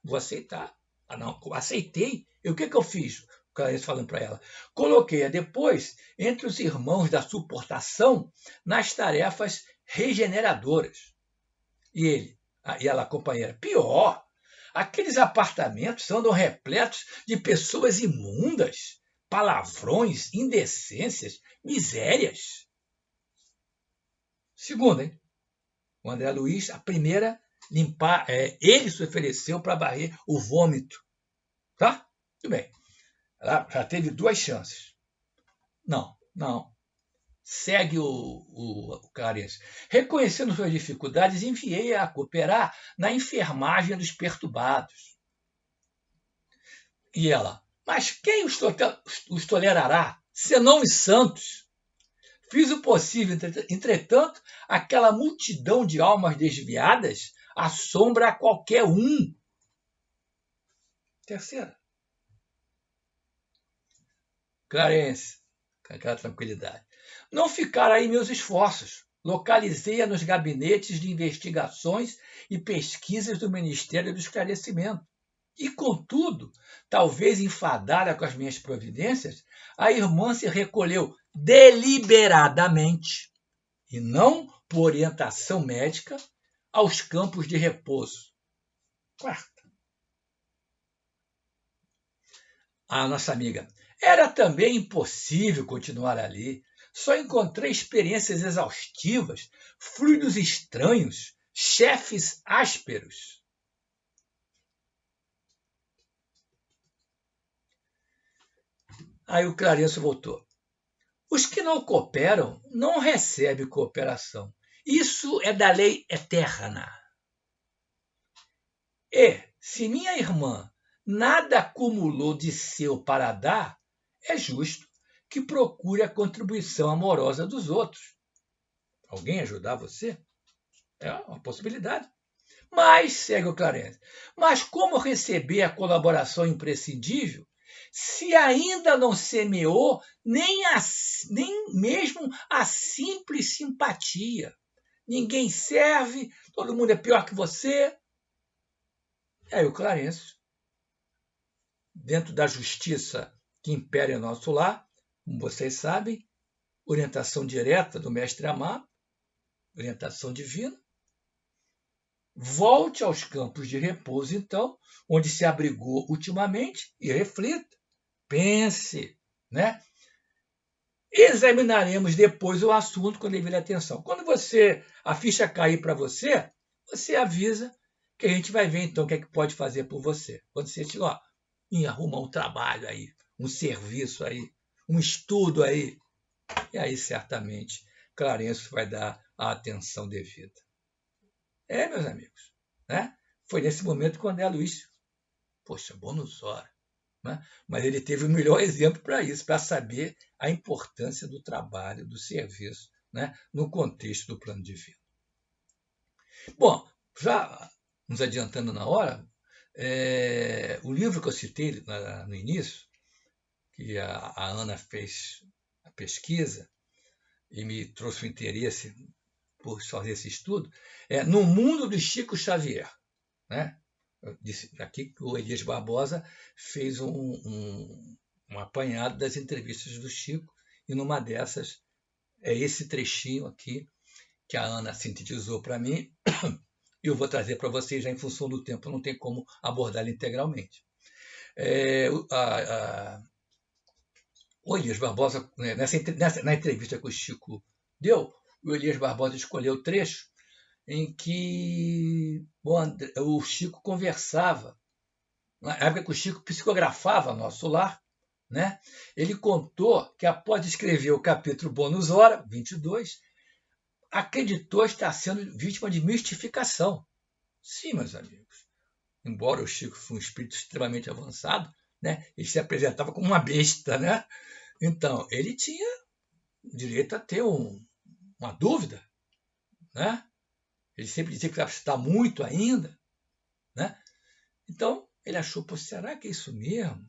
vou aceitar. Não, aceitei. E o que eu fiz? O Clarence falando para ela. Coloquei-a depois entre os irmãos da suportação nas tarefas regeneradoras. E ela, companheira, pior, aqueles apartamentos andam repletos de pessoas imundas, palavrões, indecências, misérias. Segunda, hein? O André Luiz, a primeira, limpar, ele se ofereceu para varrer o vômito. Tá? Tudo bem. Ela já teve 2 chances. Não. Segue o Clarence. Reconhecendo suas dificuldades, enviei-a a cooperar na enfermagem dos perturbados. E ela, mas quem os tolerará, senão os santos? Fiz o possível, entretanto, aquela multidão de almas desviadas assombra a qualquer um. Terceira. Clarence, com aquela tranquilidade. Não ficaram aí meus esforços. Localizei-a nos gabinetes de investigações e pesquisas do Ministério do Esclarecimento. E, contudo, talvez enfadada com as minhas providências, a irmã se recolheu deliberadamente, e não por orientação médica, aos campos de repouso. Quarta. A nossa amiga. Era também impossível continuar ali. Só encontrei experiências exaustivas, fluidos estranhos, chefes ásperos. Aí o Clarence voltou. Os que não cooperam não recebem cooperação. Isso é da lei eterna. E, se minha irmã nada acumulou de seu para dar, é justo que procure a contribuição amorosa dos outros. Alguém ajudar você? É uma possibilidade. Mas, segue o Clarence, mas como receber a colaboração imprescindível se ainda não semeou nem mesmo a simples simpatia? Ninguém serve, todo mundo é pior que você. Aí o Clarence, dentro da justiça que impera em nosso lar, como vocês sabem, orientação direta do Mestre Amado, orientação divina, volte aos campos de repouso, então, onde se abrigou ultimamente, e reflita, pense, né? Examinaremos depois o assunto com devida atenção. Quando a ficha cair para você, você avisa que a gente vai ver, então, o que é que pode fazer por você. Quando você estiver, arruma um trabalho aí, um serviço aí, um estudo aí, e aí, certamente, Clarence vai dar a atenção devida. Meus amigos, né? Foi nesse momento que o André Luiz, poxa, bônus hora, né? Mas ele teve o melhor exemplo para isso, para saber a importância do trabalho, do serviço, né? No contexto do plano divino. Bom, já nos adiantando na hora, o livro que eu citei no início, que a Ana fez a pesquisa e me trouxe o interesse por fazer esse estudo, No Mundo do Chico Xavier. Né? Eu disse aqui que o Elias Barbosa fez um apanhado das entrevistas do Chico, e numa dessas é esse trechinho aqui que a Ana sintetizou para mim, e eu vou trazer para vocês já em função do tempo, não tem como abordá-la integralmente. O Elias Barbosa, na entrevista que o Chico deu, o Elias Barbosa escolheu o trecho em que o Chico conversava, na época que o Chico psicografava Nosso Lar, né? Ele contou que após escrever o capítulo Bônus Hora, 22, acreditou estar sendo vítima de mistificação. Sim, meus amigos. Embora o Chico fosse um espírito extremamente avançado, né? Ele se apresentava como uma besta, né? Então, ele tinha direito a ter uma dúvida, né? Ele sempre dizia que precisava estudar muito ainda, né? Então, ele achou, pô, será que é isso mesmo?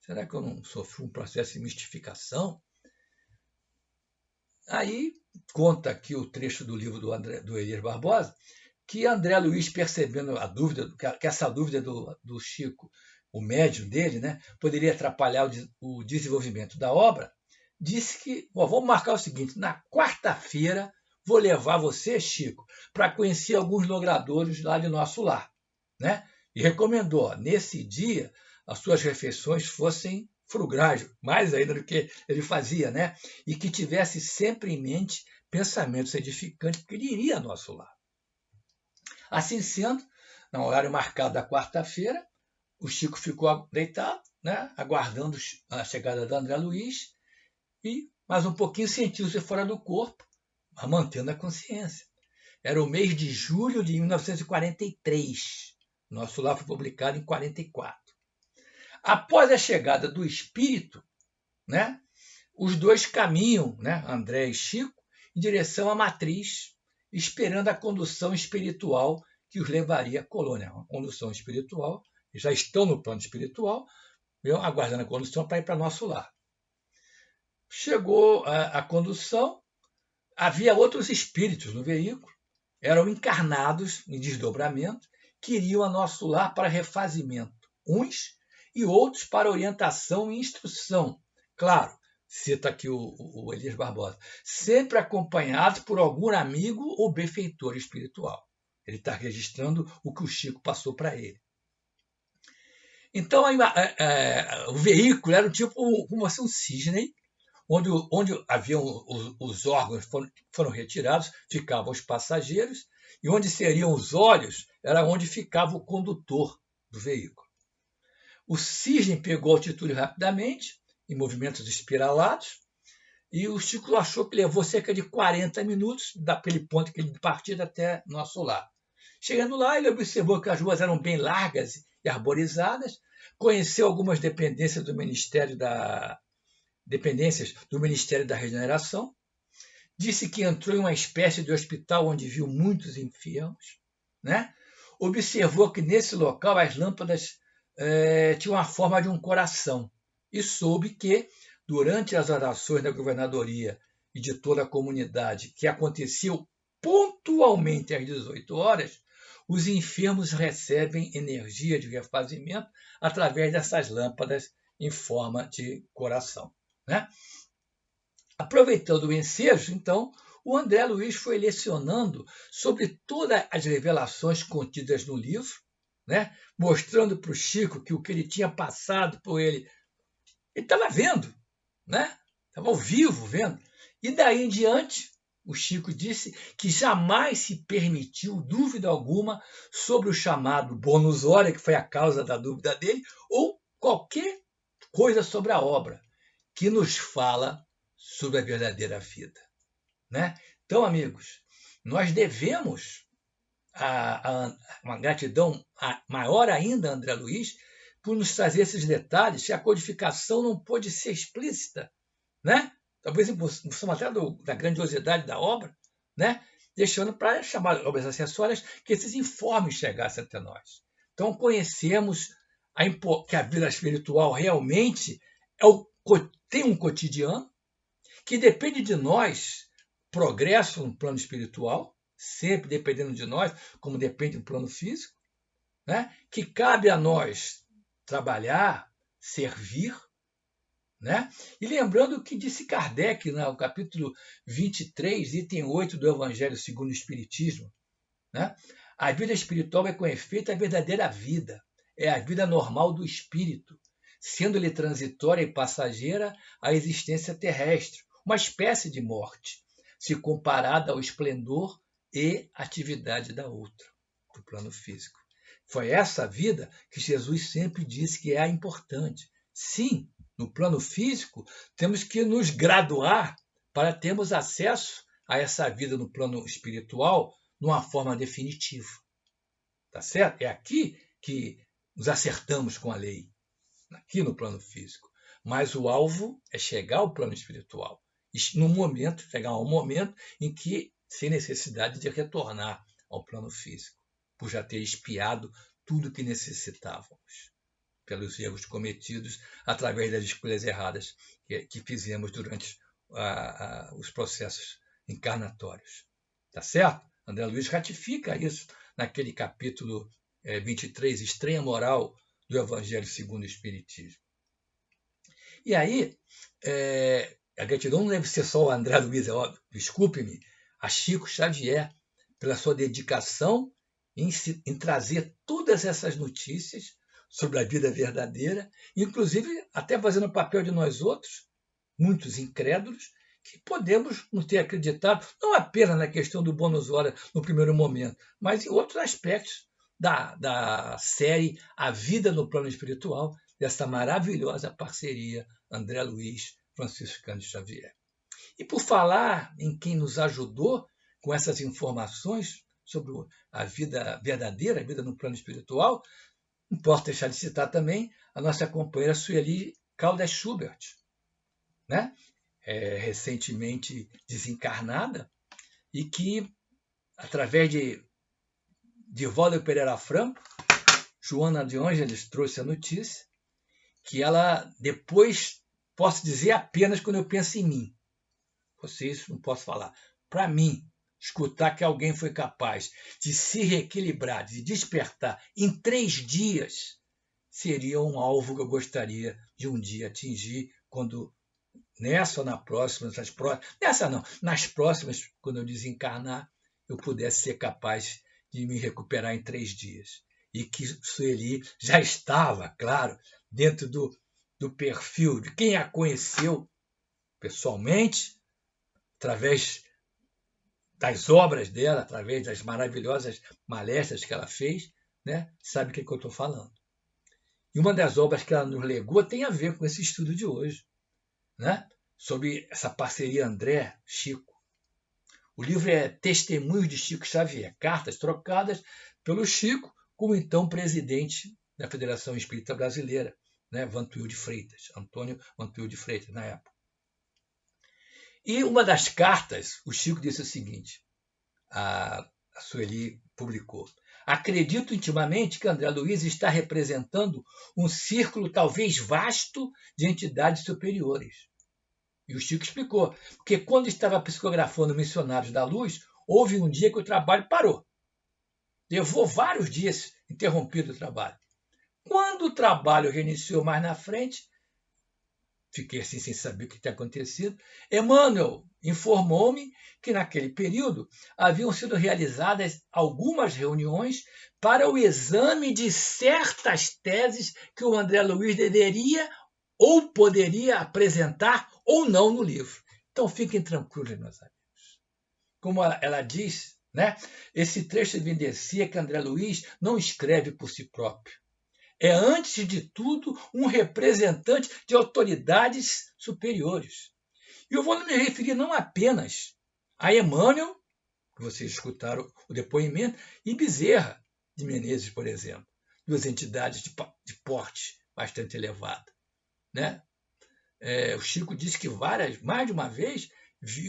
Será que eu não sofri um processo de mistificação? Aí, conta aqui o trecho do livro do Elias Barbosa, que André Luiz, percebendo a dúvida, que essa dúvida do Chico, o médium dele, né, poderia atrapalhar o desenvolvimento da obra, disse que, vamos marcar o seguinte, na quarta-feira vou levar você, Chico, para conhecer alguns logradouros lá de Nosso Lar, né? E recomendou, nesse dia, as suas refeições fossem frugais, mais ainda do que ele fazia, né? E que tivesse sempre em mente pensamentos edificantes, porque ele iria a Nosso Lar. Assim sendo, no horário marcado da quarta-feira, o Chico ficou deitado, né? Aguardando a chegada da André Luiz, e mais um pouquinho sentiu-se fora do corpo, mas mantendo a consciência. Era o mês de julho de 1943. Nosso Lar foi publicado em 44. Após a chegada do espírito, né, os dois caminham, né, André e Chico, em direção à matriz, esperando a condução espiritual que os levaria à colônia. Uma condução espiritual, já estão no plano espiritual, aguardando a condução para ir para Nosso Lar. Chegou a condução, havia outros espíritos no veículo, eram encarnados em desdobramento, que iriam a Nosso Lar para refazimento. Uns e outros para orientação e instrução. Claro, cita aqui o Elias Barbosa, sempre acompanhados por algum amigo ou benfeitor espiritual. Ele está registrando o que o Chico passou para ele. Então, o veículo era tipo como assim, um cisne, onde haviam os órgãos foram retirados, ficavam os passageiros, e onde seriam os olhos era onde ficava o condutor do veículo. O cisne pegou altitude rapidamente, em movimentos espiralados, e o Chico achou que levou cerca de 40 minutos daquele ponto que ele partiu até Nosso Lar. Chegando lá, ele observou que as ruas eram bem largas e arborizadas, conheceu algumas dependências do Ministério da Regeneração, disse que entrou em uma espécie de hospital onde viu muitos enfermos, né? Observou que nesse local as lâmpadas tinham a forma de um coração e soube que, durante as orações da governadoria e de toda a comunidade, que aconteciam pontualmente às 18 horas, os enfermos recebem energia de refazimento através dessas lâmpadas em forma de coração, né? Aproveitando o ensejo, então, o André Luiz foi lecionando sobre todas as revelações contidas no livro, né? Mostrando para o Chico que o que ele tinha passado por ele estava vendo, né? Estava ao vivo vendo. E daí em diante, o Chico disse que jamais se permitiu dúvida alguma sobre o chamado bônus hora, que foi a causa da dúvida dele, ou qualquer coisa sobre a obra, que nos fala sobre a verdadeira vida, né? Então, amigos, nós devemos uma gratidão maior ainda a André Luiz por nos trazer esses detalhes, que a codificação não pôde ser explícita, né? Talvez em função até da grandiosidade da obra, né? Deixando para chamar obras acessórias que esses informes chegassem até nós. Então, conhecemos que a vida espiritual realmente tem um cotidiano, que depende de nós, progresso no plano espiritual, sempre dependendo de nós, como depende do plano físico, né? Que cabe a nós trabalhar, servir, né? E lembrando o que disse Kardec no capítulo 23, item 8 do Evangelho segundo o Espiritismo, né? A vida espiritual é, com efeito, a verdadeira vida. É a vida normal do espírito, sendo-lhe transitória e passageira a existência terrestre, uma espécie de morte, se comparada ao esplendor e atividade da outra, do plano físico. Foi essa vida que Jesus sempre disse que é a importante. Sim, no plano físico, temos que nos graduar para termos acesso a essa vida no plano espiritual numa forma definitiva. Tá certo? É aqui que nos acertamos com a lei, aqui no plano físico. Mas o alvo é chegar ao plano espiritual. Chegar a um momento em que, sem necessidade de retornar ao plano físico, por já ter expiado tudo que necessitávamos, pelos erros cometidos através das escolhas erradas que fizemos durante os processos encarnatórios. Tá certo? André Luiz ratifica isso naquele capítulo 23, Estranha Moral do Evangelho segundo o Espiritismo. E aí, a gratidão não deve ser só o André Luiz, é óbvio, desculpe-me, a Chico Xavier, pela sua dedicação em trazer todas essas notícias sobre a vida verdadeira, inclusive até fazendo o papel de nós outros, muitos incrédulos, que podemos não ter acreditado, não apenas na questão do bônus hora no primeiro momento, mas em outros aspectos da série A Vida no Plano Espiritual, dessa maravilhosa parceria André Luiz, Francisco Cândido Xavier. E por falar em quem nos ajudou com essas informações sobre a vida verdadeira, a vida no plano espiritual, não posso deixar de citar também a nossa companheira Sueli Caldas Schubert, né? Recentemente desencarnada, e que, através de Divaldo Pereira Franco, Joana de Ângeles trouxe a notícia que ela, depois, posso dizer apenas quando eu penso em mim, vocês não posso falar, para mim, escutar que alguém foi capaz de se reequilibrar, de despertar em 3 dias, seria um alvo que eu gostaria de um dia atingir, quando nessa ou na próxima, nas próximas, quando eu desencarnar, eu pudesse ser capaz de me recuperar em 3 dias. E que Sueli já estava, claro, dentro do perfil de quem a conheceu pessoalmente, através das obras dela, através das maravilhosas palestras que ela fez, né? Sabe o que eu estou falando. E uma das obras que ela nos legou tem a ver com esse estudo de hoje, né? Sobre essa parceria André-Chico. O livro é Testemunhos de Chico Xavier, cartas trocadas pelo Chico com o então presidente da Federação Espírita Brasileira, né? Vantuil de Freitas, Antônio Vantuil de Freitas, na época. E uma das cartas, o Chico disse o seguinte, a Sueli publicou: acredito intimamente que André Luiz está representando um círculo talvez vasto de entidades superiores. E o Chico explicou, porque quando estava psicografando Missionários da Luz, houve um dia que o trabalho parou. Levou vários dias interrompido o trabalho. Quando o trabalho reiniciou mais na frente, fiquei assim sem saber o que tinha acontecido, Emmanuel informou-me que naquele período haviam sido realizadas algumas reuniões para o exame de certas teses que o André Luiz deveria ou poderia apresentar ou não no livro. Então fiquem tranquilos, meus amigos. Como ela diz, né? Esse trecho evidencia que André Luiz não escreve por si próprio. É, antes de tudo, um representante de autoridades superiores. E eu vou me referir não apenas a Emmanuel, que vocês escutaram o depoimento, e Bezerra de Menezes, por exemplo, duas entidades de porte bastante elevado, né? O Chico disse que mais de uma vez,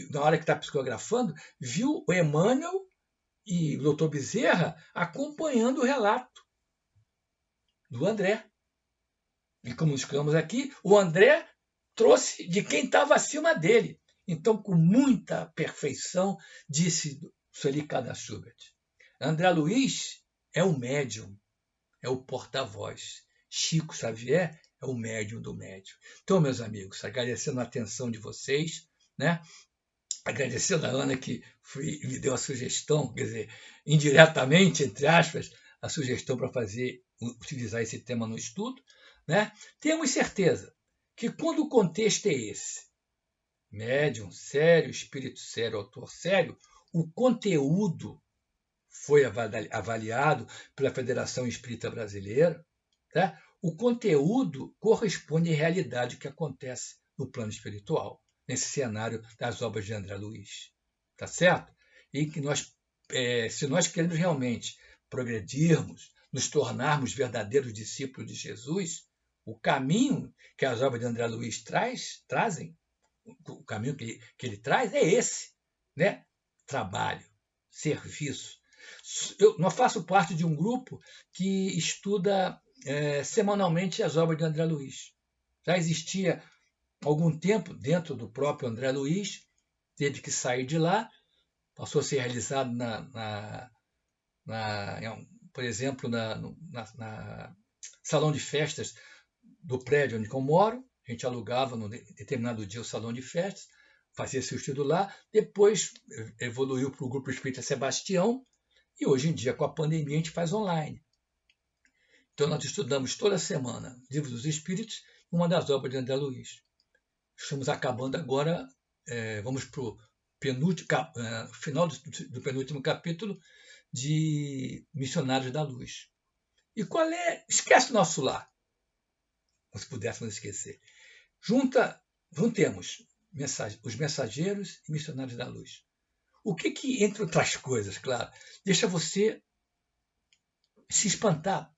na hora que está psicografando, viu o Emmanuel e o doutor Bezerra acompanhando o relato do André. E como escutamos aqui, o André trouxe de quem estava acima dele. Então, com muita perfeição, disse Sueli Caldas Schubert, André Luiz é o médium, é o porta-voz. Chico Xavier é o médium do médium. Então, meus amigos, agradecendo a atenção de vocês, né? agradecendo a Ana que me deu a sugestão, quer dizer, indiretamente, entre aspas, a sugestão para utilizar esse tema no estudo, né? Temos certeza que quando o contexto é esse, médium sério, espírito sério, autor sério, o conteúdo foi avaliado pela Federação Espírita Brasileira, tá? O conteúdo corresponde à realidade que acontece no plano espiritual, nesse cenário das obras de André Luiz. Tá certo? E que se nós queremos realmente progredirmos, nos tornarmos verdadeiros discípulos de Jesus, o caminho que as obras de André Luiz trazem, o caminho que ele traz é esse, né? Trabalho, serviço. Eu faço parte de um grupo que estuda semanalmente as obras de André Luiz. Já existia algum tempo dentro do próprio André Luiz, teve que sair de lá, passou a ser realizado por exemplo, na salão de festas do prédio onde eu moro. A gente alugava num determinado dia o salão de festas, fazia seu estudo lá, depois evoluiu para o Grupo Espírita Sebastião, e hoje em dia, com a pandemia, a gente faz online. Então, nós estudamos toda semana Livro dos Espíritos, uma das obras de André Luiz. Estamos acabando agora, vamos para o final do penúltimo capítulo de Missionários da Luz. E qual é? Esquece o nosso lar, se pudéssemos esquecer. Juntemos os mensageiros e missionários da luz. O que, entre outras coisas, claro, deixa você se espantar?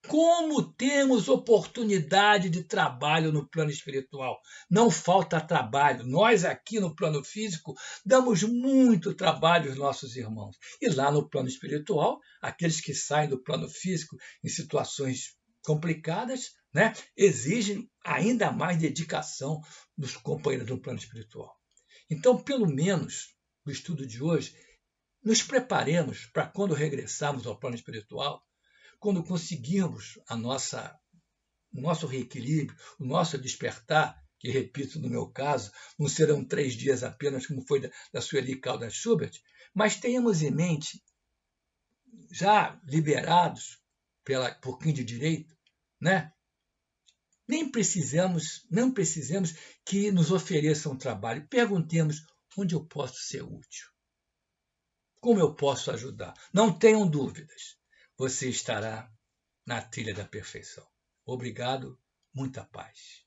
Como temos oportunidade de trabalho no plano espiritual? Não falta trabalho. Nós aqui no plano físico damos muito trabalho aos nossos irmãos. E lá no plano espiritual, aqueles que saem do plano físico em situações complicadas, né, exigem ainda mais dedicação dos companheiros do plano espiritual. Então, pelo menos, no estudo de hoje, nos preparemos para quando regressarmos ao plano espiritual, quando conseguirmos o nosso reequilíbrio, o nosso despertar, que, repito, no meu caso, não serão 3 dias apenas, como foi da Sueli Caldas Schubert, mas tenhamos em mente, já liberados por quem de direito, né? Não precisamos que nos ofereçam um trabalho. Perguntemos onde eu posso ser útil. Como eu posso ajudar? Não tenham dúvidas. Você estará na trilha da perfeição. Obrigado, muita paz.